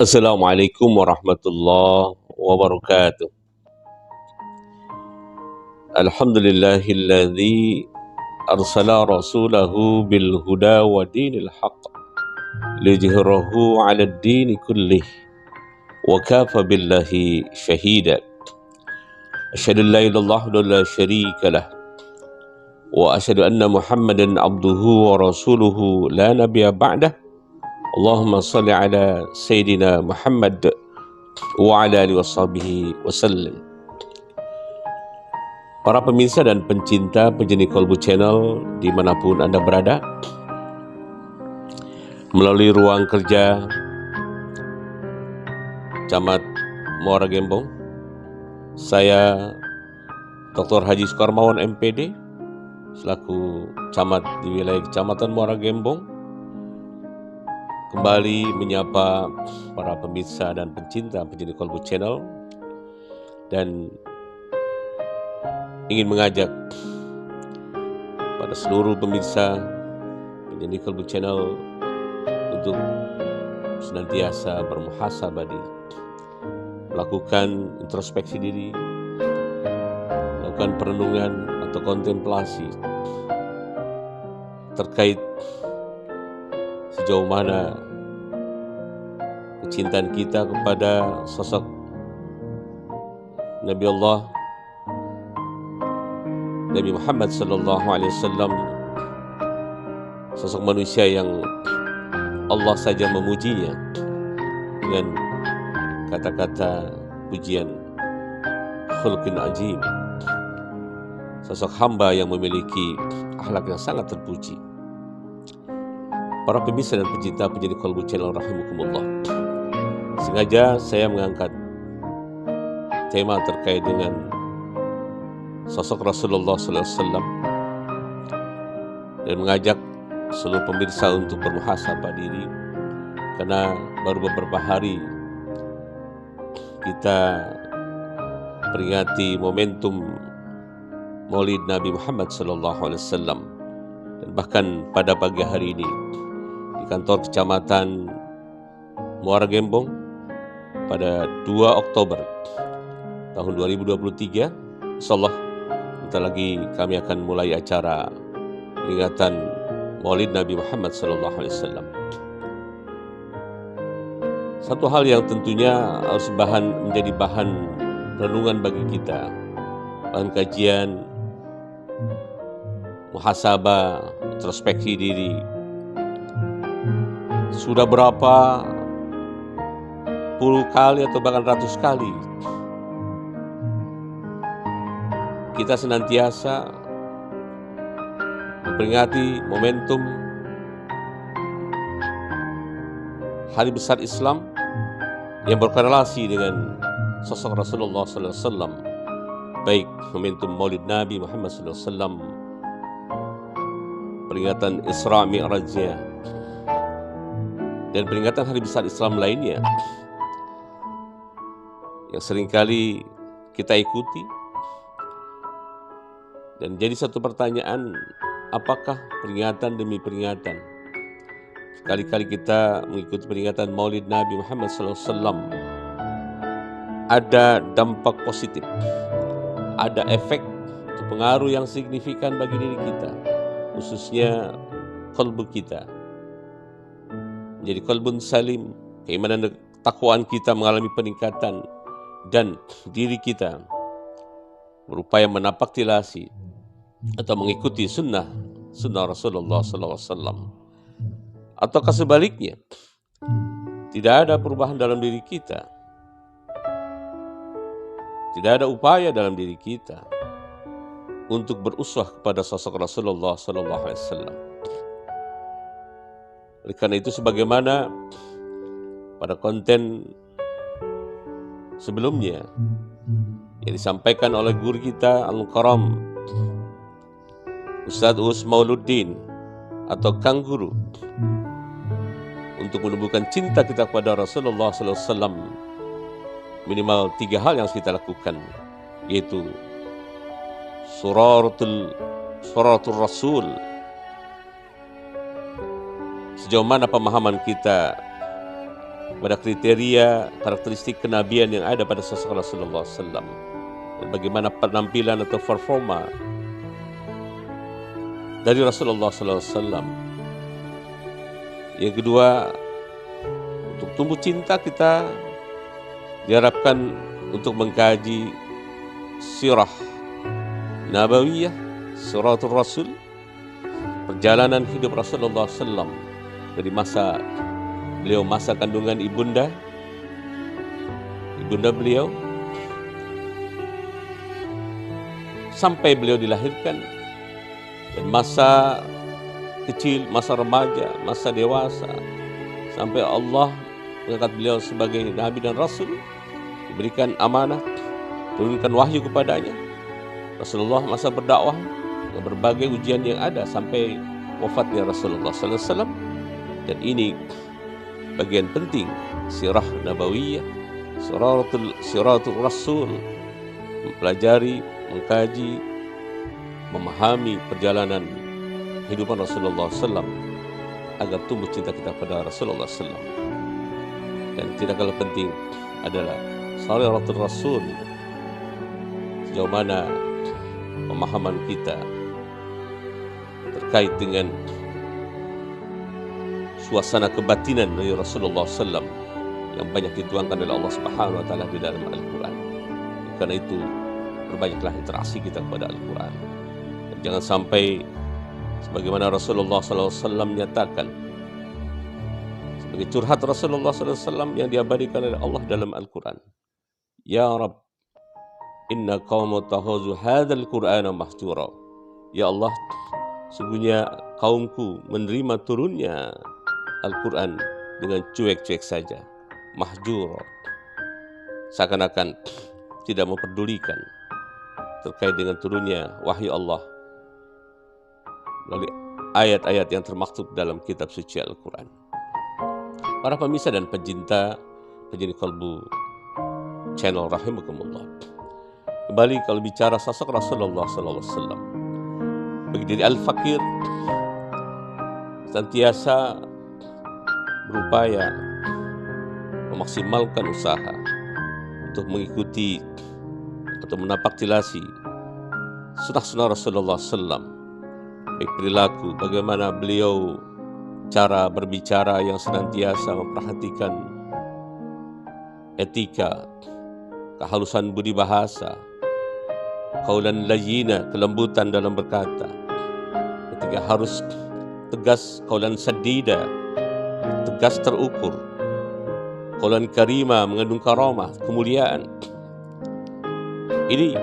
Assalamualaikum warahmatullahi wabarakatuh. Alhamdulillahilladzi arsala rasulahu bil huda wa dinil haqq liyuzhirahu 'alad dini kullih wa kafa billahi shahida. Asyhadu an la ilaha illallah wa la syarika lah wa asyhadu anna Muhammadan abduhu wa rasuluhu la nabiyya ba'dah. Allahumma shalli ala sayyidina Muhammad wa ala alihi washabihi wasallam. Para pemirsa dan pencinta Penjeni Kolbu Channel dimanapun Anda berada, melalui ruang kerja Camat Muara Gembong, saya Dr. Haji Sukarmawan MPD selaku Camat di wilayah Kecamatan Muara Gembong kembali menyapa para pemirsa dan pencinta Penjeni Kolbu Channel dan ingin mengajak pada seluruh pemirsa Penjeni Kolbu Channel untuk senantiasa bermuhasabah diri, melakukan introspeksi diri, melakukan perenungan atau kontemplasi terkait sejauh mana kecintaan kita kepada sosok Nabi Allah Nabi Muhammad sallallahu alaihi wasallam, sosok manusia yang Allah saja memujinya dengan kata-kata pujian khulqin ajib, sosok hamba yang memiliki akhlak yang sangat terpuji. Para pemirsa dan pencinta Penjeni Kolbu Channel rahimakumullah, sengaja saya mengangkat tema terkait dengan sosok Rasulullah sallallahu alaihi wasallam dan mengajak seluruh pemirsa untuk bermuhasabah diri, karena baru beberapa hari kita peringati momentum Maulid Nabi Muhammad sallallahu alaihi wasallam, dan bahkan pada pagi hari ini di kantor Kecamatan Muara Gembong pada 2 Oktober tahun 2023, insyaallah bentar lagi kami akan mulai acara peringatan Maulid Nabi Muhammad sallallahu alaihi wasallam. Satu hal yang tentunya harus menjadi bahan renungan bagi kita, bahan kajian, muhasabah, introspeksi diri. Sudah berapa puluh kali atau bahkan ratus kali kita senantiasa memperingati momentum hari besar Islam yang berkorelasi dengan sosok Rasulullah sallallahu alaihi wasallam, baik momentum Maulid Nabi Muhammad sallallahu alaihi wasallam, peringatan Isra Mi'rajnya, dan peringatan hari besar Islam lainnya yang seringkali kita ikuti. Dan jadi satu pertanyaan, apakah peringatan demi peringatan, sekali-kali kita mengikuti peringatan Maulid Nabi Muhammad SAW, ada dampak positif, ada efek atau pengaruh yang signifikan bagi diri kita, khususnya kalbu kita, menjadi kalbun salim, keimanan dan takwaan kita mengalami peningkatan, dan diri kita berupaya menapaktilasi atau mengikuti sunnah Rasulullah SAW. Ataukah sebaliknya, tidak ada perubahan dalam diri kita, tidak ada upaya dalam diri kita untuk beruswah kepada sosok Rasulullah SAW. Oleh karena itu, sebagaimana pada konten sebelumnya yang disampaikan oleh guru kita Al-Karam Ustadz Us Mauluddin atau Kang Guru, untuk menumbuhkan cinta kita kepada Rasulullah SAW, minimal 3 hal yang harus kita lakukan, yaitu suratul Rasul. Sejauh mana pemahaman kita pada kriteria karakteristik kenabian yang ada pada sosok Rasulullah SAW, dan bagaimana penampilan atau performa dari Rasulullah SAW. Yang kedua, untuk tumbuh cinta kita diharapkan untuk mengkaji sirah nabawiyah, siratul Rasul, perjalanan hidup Rasulullah SAW dari masa beliau masa kandungan ibunda beliau sampai beliau dilahirkan, dan masa kecil, masa remaja, masa dewasa, sampai Allah mengangkat beliau sebagai Nabi dan Rasul, diberikan amanah, turunkan wahyu kepadanya. Rasulullah masa berdakwah dengan berbagai ujian yang ada sampai wafatnya Rasulullah SAW. Dan ini bagian penting sirah nabawiyah, siratul Rasul, mempelajari, mengkaji, memahami perjalanan kehidupan Rasulullah SAW agar tumbuh cinta kita pada Rasulullah SAW. Dan tidak kalah penting adalah siratul Rasul, sejauh mana pemahaman kita terkait dengan suasana kebatinan dari Rasulullah SAW yang banyak dituangkan oleh Allah Subhanahu Wa Taala di dalam Al-Quran. Karena itu perbanyaklah interaksi kita kepada Al-Quran. Dan jangan sampai sebagaimana Rasulullah SAW menyatakan sebagai curhat Rasulullah SAW yang diabadikan oleh Allah dalam Al-Quran. Ya Rabb, inna qawmu tahazu hadzal Qur'ana mahjura. Ya Allah, sungguhnya kaumku menerima turunnya Al-Quran dengan cuek-cuek saja. Mahjura, seakan-akan tidak memperdulikan terkait dengan turunnya wahyu Allah melalui ayat-ayat yang termaktub dalam kitab suci Al-Quran. Para pemirsa dan pencinta Qalbu channel rahimakumullah, kembali kalau bicara sosok Rasulullah SAW, bagi diri al-fakir senantiasa berupaya memaksimalkan usaha untuk mengikuti atau menapaktilasi sunnah-sunnah Rasulullah SAW, baik perilaku, bagaimana beliau cara berbicara yang senantiasa memperhatikan etika, kehalusan budi bahasa, qaulan layyina, kelembutan dalam berkata, ketika harus tegas, qaulan sadida, tegas terukur, qaulan karima, mengandung karamah, kemuliaan. Ini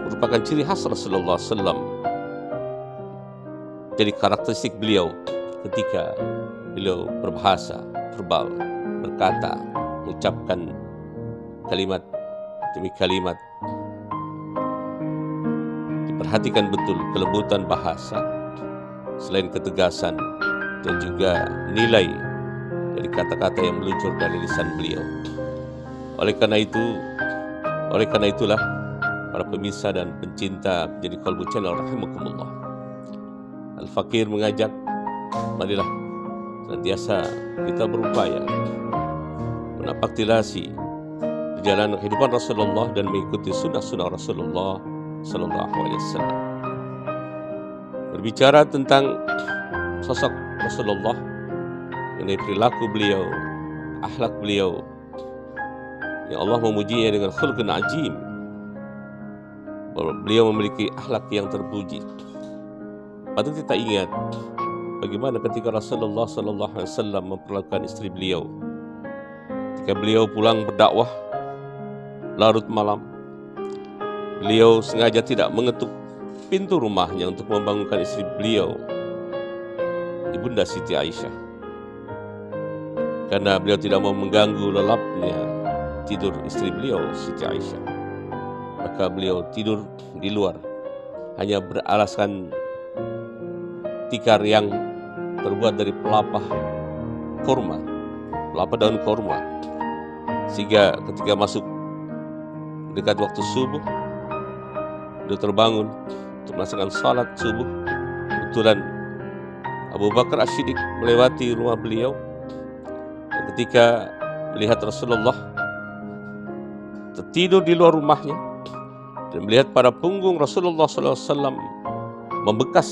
merupakan ciri khas Rasulullah SAW. Jadi karakteristik beliau ketika beliau berbahasa, verbal, berkata, mengucapkan kalimat demi kalimat, diperhatikan betul kelembutan bahasa, selain ketegasan dan juga nilai dari kata-kata yang meluncur dari lisan beliau. Oleh karena itulah para pemirsa dan pencinta Jadi Qalbu channel rahimakumullah, Al-Fakir mengajak, marilah senantiasa kita berupaya menapaktilasi perjalanan kehidupan Rasulullah dan mengikuti sunnah-sunnah Rasulullah Sallallahu Alaihi Wasallam. Berbicara tentang sosok Rasulullah, mengenai perilaku beliau, akhlak beliau, yang Allah memujinya dengan khulqun ajim, bahwa beliau memiliki akhlak yang terpuji. Patut kita ingat bagaimana ketika Rasulullah SAW memperlakukan istri beliau ketika beliau pulang berdakwah larut malam. Beliau sengaja tidak mengetuk pintu rumahnya untuk membangunkan istri beliau, Ibunda Siti Aisyah, karena beliau tidak mau mengganggu lelapnya tidur istri beliau, Siti Aisyah. Maka beliau tidur di luar, hanya beralaskan tikar yang terbuat dari pelapa daun kurma, sehingga ketika masuk dekat waktu subuh, beliau terbangun untuk melaksanakan salat subuh. Kebetulan Abu Bakar As-Siddiq melewati rumah beliau. ketika melihat Rasulullah tertidur di luar rumahnya dan melihat pada punggung Rasulullah SAW membekas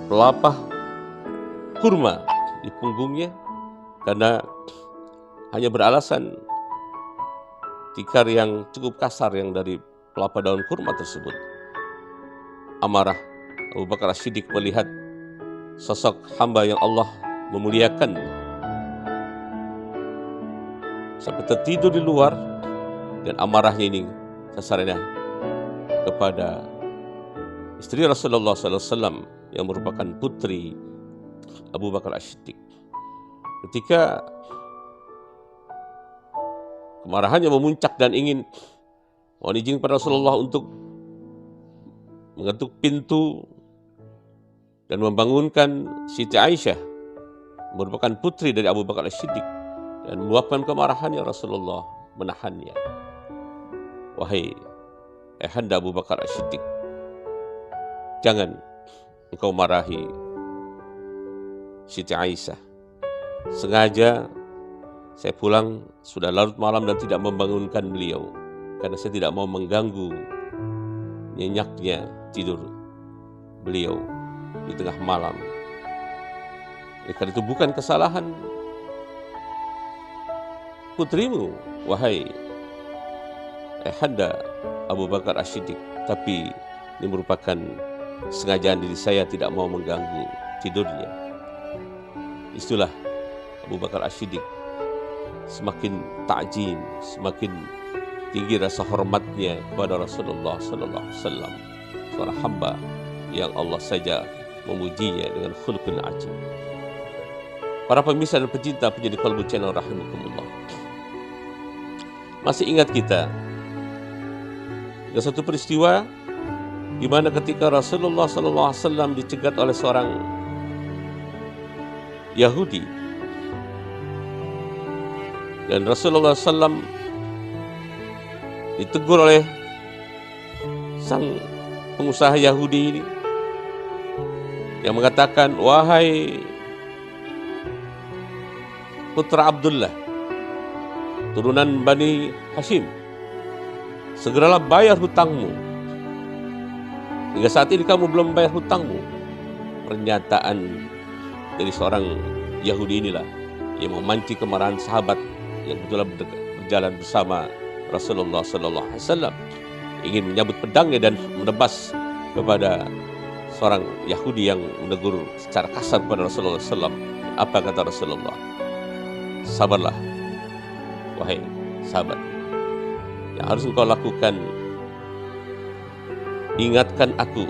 pelepah kurma di punggungnya, karena hanya beralasan tikar yang cukup kasar yang dari pelepah daun kurma tersebut. Amarah Abu Bakar As-Siddiq melihat sosok hamba yang Allah memuliakan sampai tertidur di luar, dan amarahnya ini sasarannya kepada istri Rasulullah SAW yang merupakan putri Abu Bakar As-Siddiq. Ketika kemarahannya memuncak dan ingin mohon izin kepada Rasulullah untuk mengetuk pintu dan membangunkan Siti Aisyah, merupakan putri dari Abu Bakar As-Siddiq, dan meluapkan kemarahannya, Rasulullah menahannya. Wahai ayahanda Abu Bakar As-Siddiq, jangan engkau marahi Siti Aisyah. Sengaja saya pulang sudah larut malam dan tidak membangunkan beliau, karena saya tidak mau mengganggu nyenyaknya tidur beliau di tengah malam. Karena itu bukan kesalahan putrimu, wahai ayahanda Abu Bakar As-Siddiq, tapi ini merupakan sengajaan diri saya tidak mau mengganggu tidurnya. Itulah Abu Bakar As-Siddiq semakin ta'zim, semakin tinggi rasa hormatnya kepada Rasulullah sallallahu alaihi wasallam, seorang hamba yang Allah saja memujinya dengan khuluqul ajib. Para pemirsa dan pecinta penjadi Qalbu Channel rahimakumullah, masih ingat kita ada satu peristiwa di mana ketika Rasulullah sallallahu alaihi wasallam dicegat oleh seorang Yahudi, dan Rasulullah SAW ditegur oleh sang pengusaha Yahudi ini yang mengatakan, wahai putra Abdullah, turunan Bani Hashim, segeralah bayar hutangmu. Hingga saat ini kamu belum bayar hutangmu. Pernyataan dari seorang Yahudi inilah yang memancing kemarahan sahabat yang betul berjalan bersama Rasulullah Sallallahu Alaihi Wasallam, ingin menyabut pedangnya dan menebas kepada seorang Yahudi yang menegur secara kasar kepada Rasulullah SAW. Apa kata Rasulullah? Sabarlah, wahai sahabat. Yang harus engkau lakukan, ingatkan aku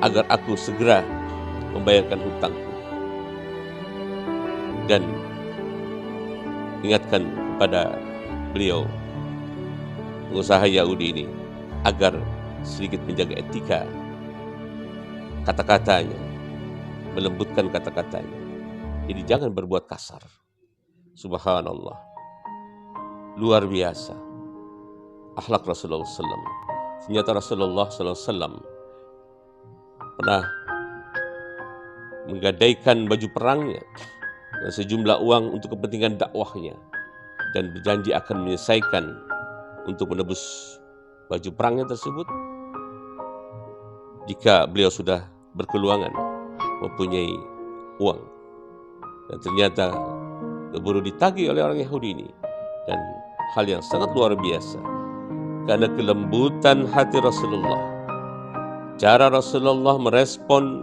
agar aku segera membayarkan hutangku, dan ingatkan kepada beliau, pengusaha Yahudi ini, agar sedikit menjaga etika kata-katanya, melembutkan kata-katanya. Jadi jangan berbuat kasar. Subhanallah, luar biasa akhlak Rasulullah SAW. Ternyata Rasulullah SAW pernah menggadaikan baju perangnya dan sejumlah uang untuk kepentingan dakwahnya, dan berjanji akan menyelesaikan untuk menebus baju perangnya tersebut jika beliau sudah berkeluangan mempunyai uang. Dan ternyata keburu ditagih oleh orang Yahudi ini, dan hal yang sangat luar biasa karena kelembutan hati Rasulullah, cara Rasulullah merespon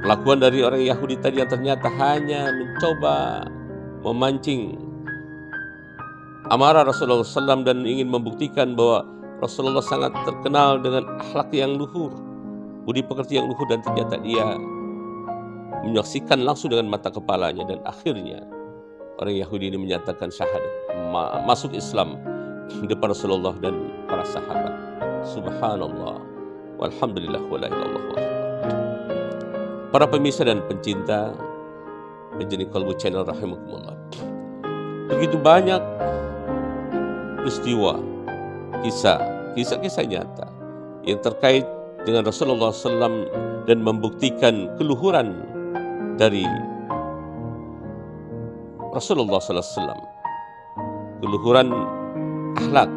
kelakuan dari orang Yahudi tadi yang ternyata hanya mencoba memancing amarah Rasulullah SAW dan ingin membuktikan bahwa Rasulullah sangat terkenal dengan akhlak yang luhur, budi pekerti yang luhur, dan ternyata dia menyaksikan langsung dengan mata kepalanya, dan akhirnya orang Yahudi ini menyatakan syahadat, masuk Islam di depan Rasulullah dan para sahabat. Subhanallah, walhamdulillah, wala ilaha illallah. Para pemirsa dan pencinta penjadi Qalbu Channel rahimakumullah, begitu banyak peristiwa, kisah-kisah nyata yang terkait dengan Rasulullah SAW dan membuktikan keluhuran dari Rasulullah SAW, keluhuran akhlak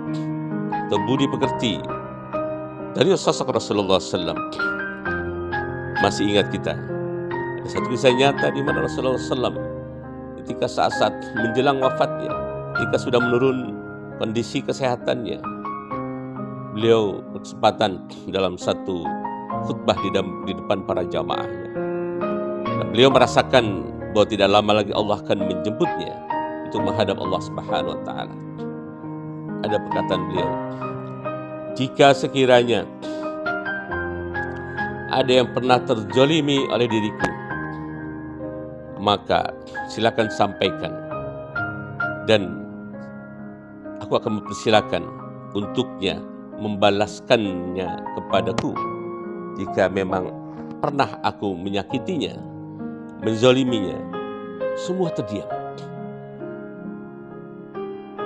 atau budi pekerti dari sosok Rasulullah SAW. Masih ingat kita ada satu kisah nyata di mana Rasulullah SAW ketika saat-saat menjelang wafatnya, ketika sudah menurun kondisi kesehatannya, beliau berkesempatan dalam satu khutbah di depan para jamaahnya. Dan beliau merasakan bahwa tidak lama lagi Allah akan menjemputnya untuk menghadap Allah Subhanahu wa Ta'ala. Ada perkataan beliau, jika sekiranya ada yang pernah terzolimi oleh diriku, maka silakan sampaikan, dan aku akan mempersilakan untuknya membalaskannya kepadaku jika memang pernah aku menyakitinya, menzoliminya. Semua terdiam.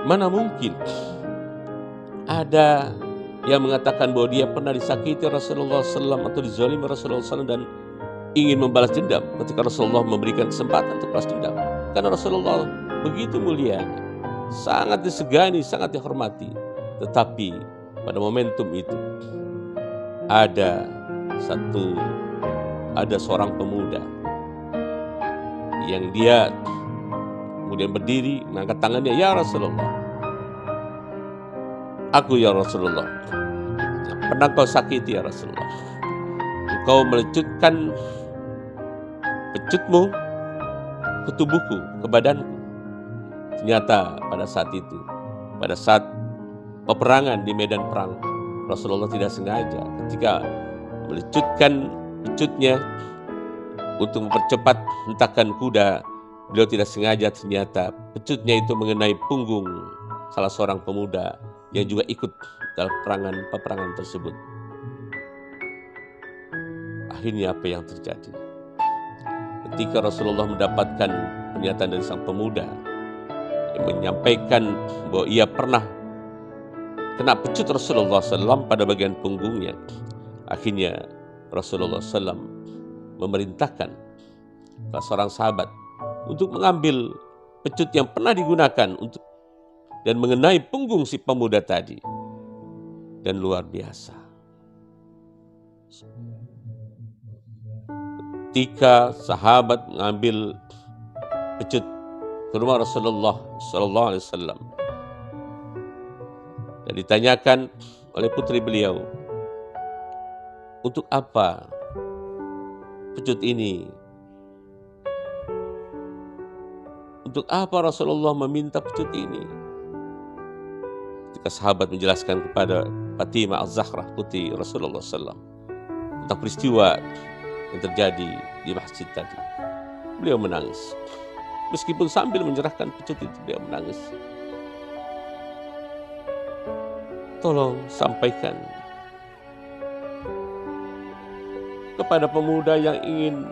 Mana mungkin ada yang mengatakan bahwa dia pernah disakiti Rasulullah SAW atau dizalimi Rasulullah SAW dan ingin membalas dendam ketika Rasulullah memberikan kesempatan untuk balas dendam. Karena Rasulullah begitu mulianya, sangat disegani, sangat dihormati. Tetapi pada momentum itu ada seorang pemuda yang dia kemudian berdiri mengangkat tangannya, ya Rasulullah, aku ya Rasulullah, pernah kau sakiti ya Rasulullah, engkau melecutkan pecutmu ke tubuhku, ke badanku. Ternyata pada saat itu, pada saat peperangan di medan perang, Rasulullah tidak sengaja ketika melecutkan pecutnya untuk mempercepat hentakan kuda, beliau tidak sengaja ternyata pecutnya itu mengenai punggung salah seorang pemuda yang juga ikut dalam peperangan tersebut. Akhirnya apa yang terjadi? Ketika Rasulullah mendapatkan pernyataan dari sang pemuda yang menyampaikan bahwa ia pernah kena pecut Rasulullah SAW pada bagian punggungnya, akhirnya Rasulullah SAW memerintahkan salah seorang sahabat untuk mengambil pecut yang pernah digunakan untuk dan mengenai punggung si pemuda tadi. Dan luar biasa, ketika sahabat mengambil pecut ke rumah Rasulullah SAW dan ditanyakan oleh putri beliau, untuk apa pecut ini? Untuk apa Rasulullah meminta pecut ini? Ketika sahabat menjelaskan kepada Fatimah Az-Zahrah, putri Rasulullah SAW, tentang peristiwa yang terjadi di masjid tadi, beliau menangis. Meskipun sambil menyerahkan pecut itu, beliau menangis. Tolong sampaikan kepada pemuda yang ingin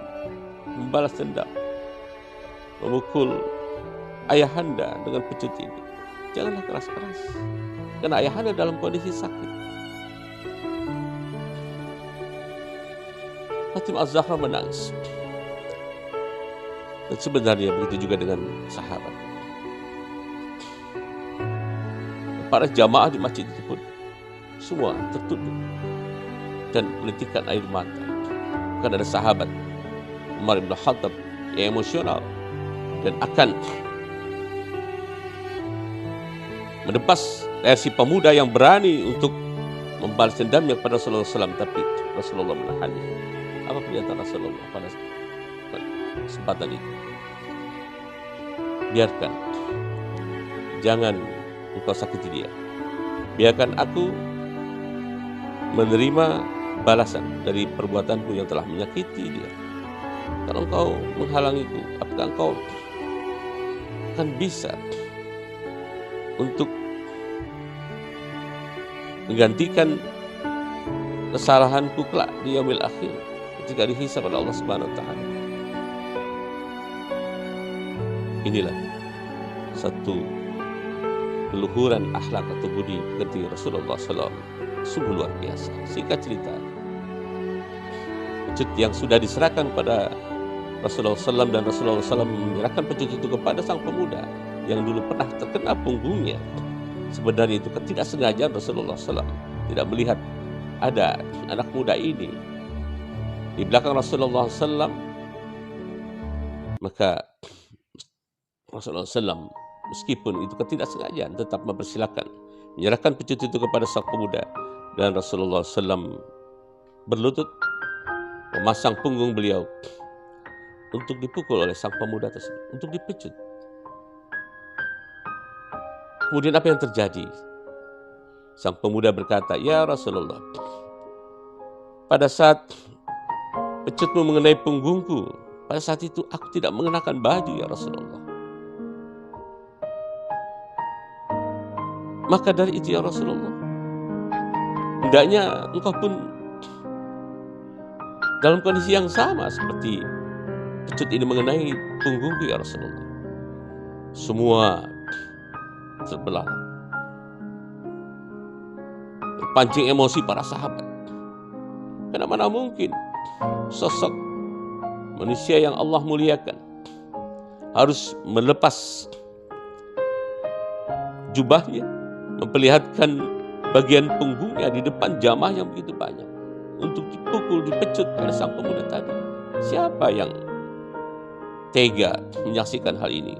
membalas dendam, memukul ayahanda dengan pecut ini, janganlah keras-keras, karena ayahanda dalam kondisi sakit. Fatimah Az-Zahra menangis. Dan sebenarnya begitu juga dengan sahabat. Para jamaah di masjid itu pun semua tertunduk dan menitikkan air mata. Karena ada sahabat Umar bin Khattab yang emosional dan akan menebas si pemuda yang berani untuk membalas dendamnya kepada Rasulullah SAW, tapi Rasulullah menahannya. Apa pernyataan Rasulullah pada kesempatan itu? Biarkan, jangan engkau sakiti dia. Biarkan aku menerima balasan dari perbuatanku yang telah menyakiti dia. Kalau engkau menghalangiku, apakah engkau akan bisa untuk menggantikan kesalahanku kelak di yaumil akhir ketika dihisab oleh Allah Subhanahu wa Ta'ala? Inilah satu keluhuran akhlak atau budi pekerti Rasulullah SAW, sungguh luar biasa. Singkat cerita, pecut yang sudah diserahkan pada Rasulullah SAW, dan Rasulullah SAW menyerahkan pecut itu kepada sang pemuda yang dulu pernah terkena punggungnya. Sebenarnya itu ketidaksengajaan Rasulullah SAW, tidak melihat ada anak muda ini di belakang Rasulullah SAW. Maka Rasulullah SAW, meskipun itu ketidaksengajaan, tetap mempersilahkan, menyerahkan pecut itu kepada sang pemuda, dan Rasulullah SAW berlutut memasang punggung beliau untuk dipukul oleh sang pemuda tersebut, untuk dipecut. Kemudian apa yang terjadi? Sang pemuda berkata, "Ya Rasulullah, pada saat pecutmu mengenai punggungku, pada saat itu aku tidak mengenakan baju ya Rasulullah. Maka dari itu ya Rasulullah, hendaknya engkau pun dalam kondisi yang sama seperti pecut ini mengenai punggungku ya Rasulullah." Semua terbelah, terpancing emosi para sahabat. Karena mana mungkin sosok manusia yang Allah muliakan harus melepas jubahnya, memperlihatkan bagian punggungnya di depan jamaah yang begitu banyak untuk dipukul, dipecut oleh sang pemuda tadi. Siapa yang tega menyaksikan hal ini?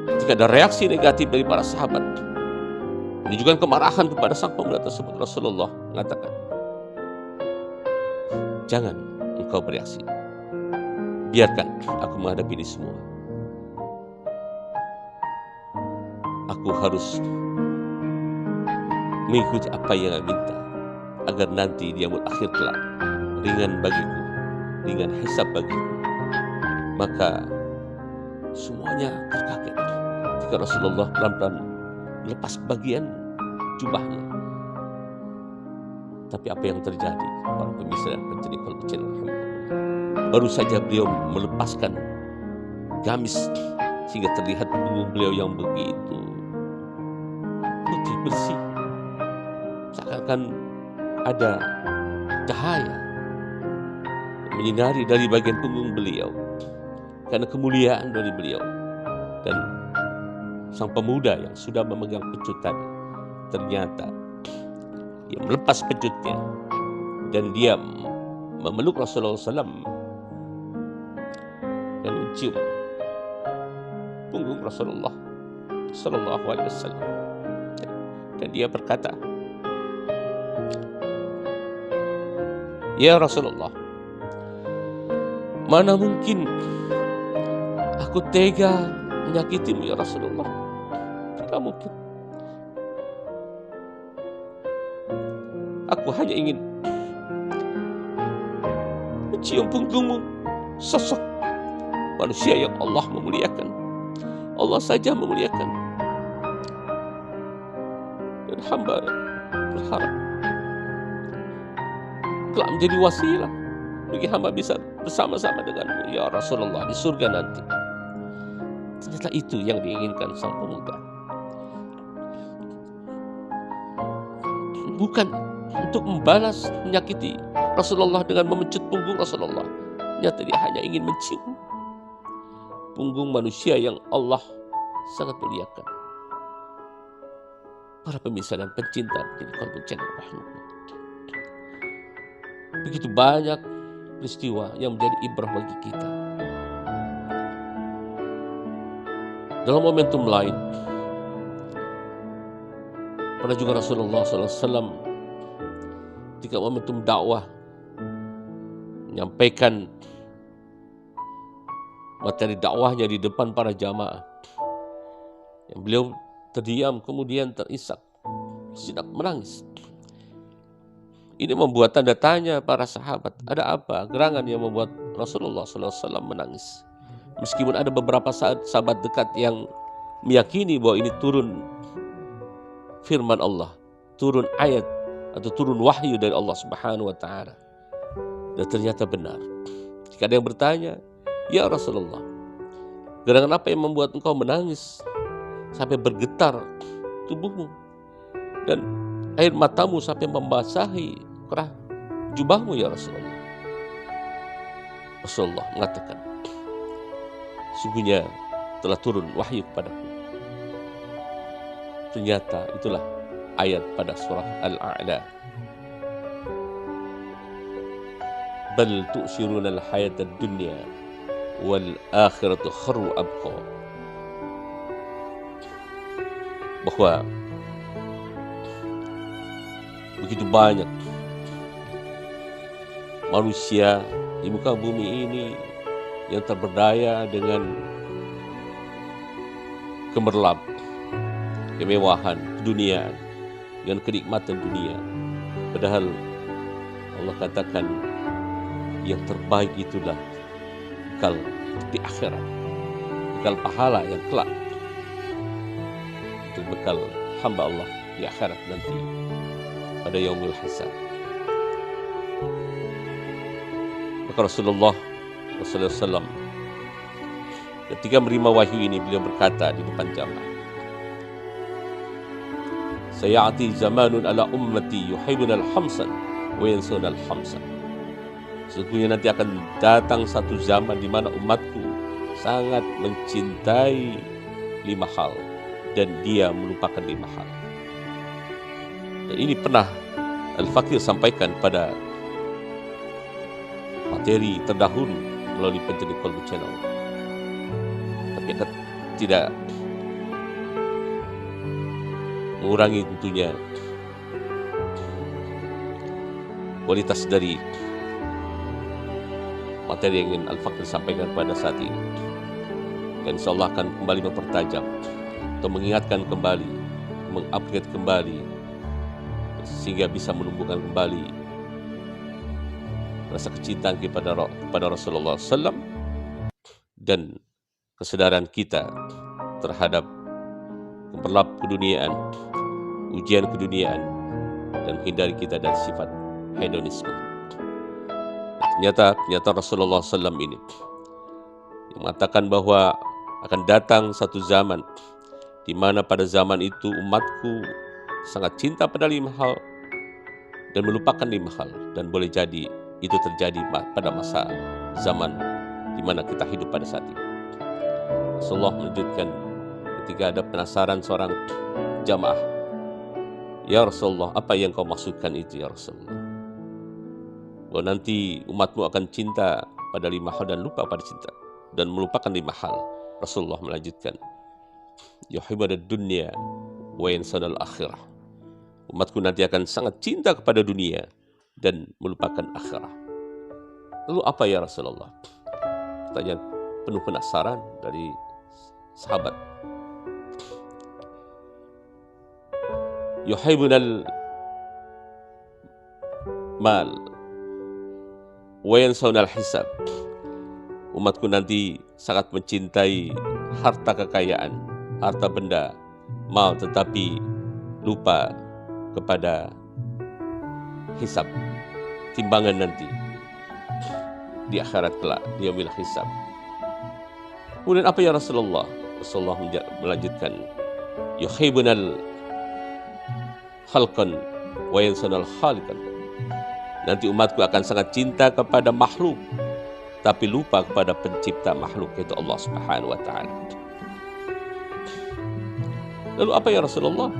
Ketika ada reaksi negatif dari para sahabat, menunjukkan kemarahan kepada sang pemuda tersebut, Rasulullah mengatakan, "Jangan engkau bereaksi. Biarkan aku menghadapi ini semua. Aku harus mengikuti apa yang dia minta, agar nanti di yaumul akhir kelak ringan bagiku, ringan hisab bagiku." Maka semuanya terkaget ketika Rasulullah pelan-pelan melepas bagian jubahnya. Tapi apa yang terjadi, para pemirsa dan pendengar Qalbu Channel, baru saja beliau melepaskan gamis sehingga terlihat punggung beliau yang begitu putih bersih, seakan ada cahaya menyinari dari bagian punggung beliau karena kemuliaan dari beliau. Dan sang pemuda yang sudah memegang pecut tadi, ternyata dia melepas pecutnya dan dia memeluk Rasulullah SAW dan mencium punggung Rasulullah SAW. Dan dia berkata, "Ya Rasulullah, mana mungkin aku tega menyakitimu ya Rasulullah. Tidak mungkin. Aku hanya ingin mencium punggungmu, sosok manusia yang Allah memuliakan. Allah saja memuliakan. Dan hamba berharap telah menjadi wasilah bagi hamba bisa bersama-sama denganmu ya Rasulullah di surga nanti." Ternyata itu yang diinginkan sang pemuda. Bukan untuk membalas menyakiti Rasulullah dengan memecut punggung Rasulullah. Ternyata dia hanya ingin mencium punggung manusia yang Allah sangat muliakan. Para pemirsa dan pencinta di Qalbu Channel, begitu banyak peristiwa yang menjadi ibrah bagi kita. Dalam momentum lain, pernah juga Rasulullah SAW ketika momentum dakwah menyampaikan materi dakwahnya di depan para jamaah, yang beliau terdiam kemudian terisak, sedang menangis. Ini membuat tanda tanya para sahabat, ada apa gerangan yang membuat Rasulullah SAW menangis? Meskipun ada beberapa sahabat dekat yang meyakini bahwa ini turun firman Allah, turun ayat atau turun wahyu dari Allah Subhanahu wa Ta'ala. Dan ternyata benar. Jika ada yang bertanya, "Ya Rasulullah, gerangan apa yang membuat engkau menangis sampai bergetar tubuhmu dan air matamu sampai membasahi kerah jubahmu ya Rasulullah?" Rasulullah mengatakan, sungguhnya telah turun wahyu kepadaku. Ternyata itulah ayat pada surah Al-A'la. Bal tu'siruna al-hayata ad-dunya wal akhiratu khairun abqa. Bahwa begitu banyak manusia di muka bumi ini yang terberdaya dengan gemerlap, kemewahan, keduniaan, dengan kenikmatan dunia. Padahal Allah katakan yang terbaik itulah bekal di akhirat, bekal pahala yang kelak, itu bekal hamba Allah di akhirat nanti pada yaumul hisab. Maka Rasulullah SAW ketika menerima wahyu ini, beliau berkata di depan jamaah, sayati zamanun ala ummati yuhibbuna al-khamsan wa yansuna al-khamsan. Sesungguhnya nanti akan datang satu zaman di mana umatku sangat mencintai 5 hal dan dia melupakan 5 hal. Dan ini pernah Al-Fakir sampaikan pada materi terdahulu melalui penjeli Kolbu Channel. Tapi tidak mengurangi tentunya kualitas dari materi yang ingin Al-Fakir sampaikan pada saat ini. Dan insyaAllah akan kembali mempertajam atau mengingatkan kembali, mengupgrade kembali, sehingga bisa menumbuhkan kembali rasa kecintaan kepada Rasulullah SAW dan kesadaran kita terhadap gemerlap keduniaan, ujian keduniaan, dan menghindari kita dari sifat hedonisme. Ternyata Rasulullah SAW ini yang mengatakan bahwa akan datang satu zaman di mana pada zaman itu umatku sangat cinta pada 5 hal dan melupakan 5 hal, dan boleh jadi itu terjadi pada masa zaman di mana kita hidup pada saat ini. Rasulullah melanjutkan ketika ada penasaran seorang jamaah, ya Rasulullah, apa yang kau maksudkan itu ya Rasulullah? Bahwa nanti umatmu akan cinta pada 5 hal dan lupa pada cinta dan melupakan 5 hal. Rasulullah melanjutkan, yuhibbuna ad-dunya wa yansawna al-akhirah. Umatku nanti akan sangat cinta kepada dunia dan melupakan akhirah. Lalu apa ya Rasulullah? Pertanyaan penuh penasaran dari sahabat. Yuhibbunal mal wa yansawna al-hisab. Umatku nanti sangat mencintai harta kekayaan, harta benda, mal, tetapi lupa kepada hisab, timbangan nanti di akhirat kelak, di yaumil hisab. Kemudian apa ya Rasulullah? Rasulullah melanjutkan, yuhibbunal khalqan wa yansunal khaliqan. Nanti umatku akan sangat cinta kepada makhluk, tapi lupa kepada pencipta makhluk, yaitu Allah Subhanahu wa ta'ala. Lalu apa ya Rasulullah?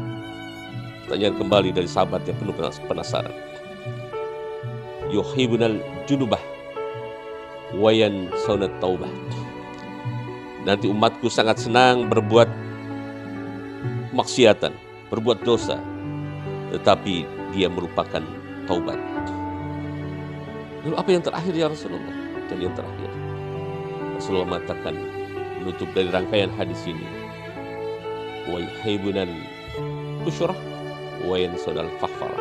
Pertanyaan kembali dari sahabat yang penuh penasaran. Yuhibbunal junubah wa yansawna taubah. Nanti umatku sangat senang berbuat maksiatan, berbuat dosa, tetapi dia merupakan taubat. Lalu apa yang terakhir ya Rasulullah? Dan yang terakhir, Rasulullah mengatakan menutup dari rangkaian hadis ini, wa yuhibbunal usyrah wa yansawna al-fakhra.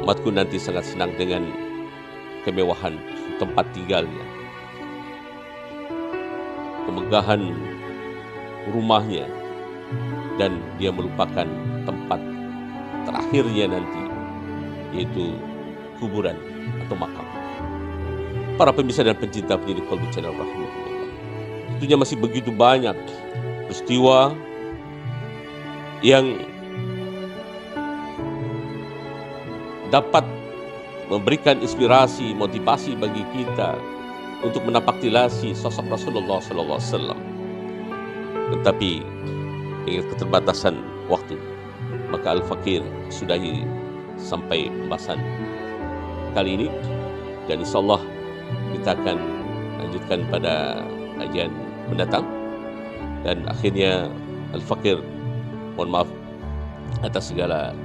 Umatku nanti sangat senang dengan kemewahan tempat tinggalnya, kemegahan rumahnya, dan dia melupakan tempat terakhirnya nanti, yaitu kuburan atau makam. Para pemirsa dan pencinta penyidik Kolbu Channel rahimahullah, tentunya masih begitu banyak peristiwa yang dapat memberikan inspirasi, motivasi bagi kita untuk menapaktilasi sosok Rasulullah SAW. Tetapi dengan keterbatasan waktu, maka Al-Fakir sudahi sampai pembahasan kali ini, dan insyaallah kita akan lanjutkan pada kajian mendatang. Dan akhirnya Al-Fakir mohon maaf atas segala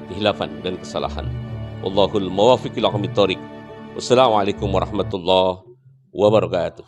kehilafan dan kesalahan. Wallahul muwaffiq ila aqwamit thoriq. Wassalamualaikum warahmatullahi wabarakatuh.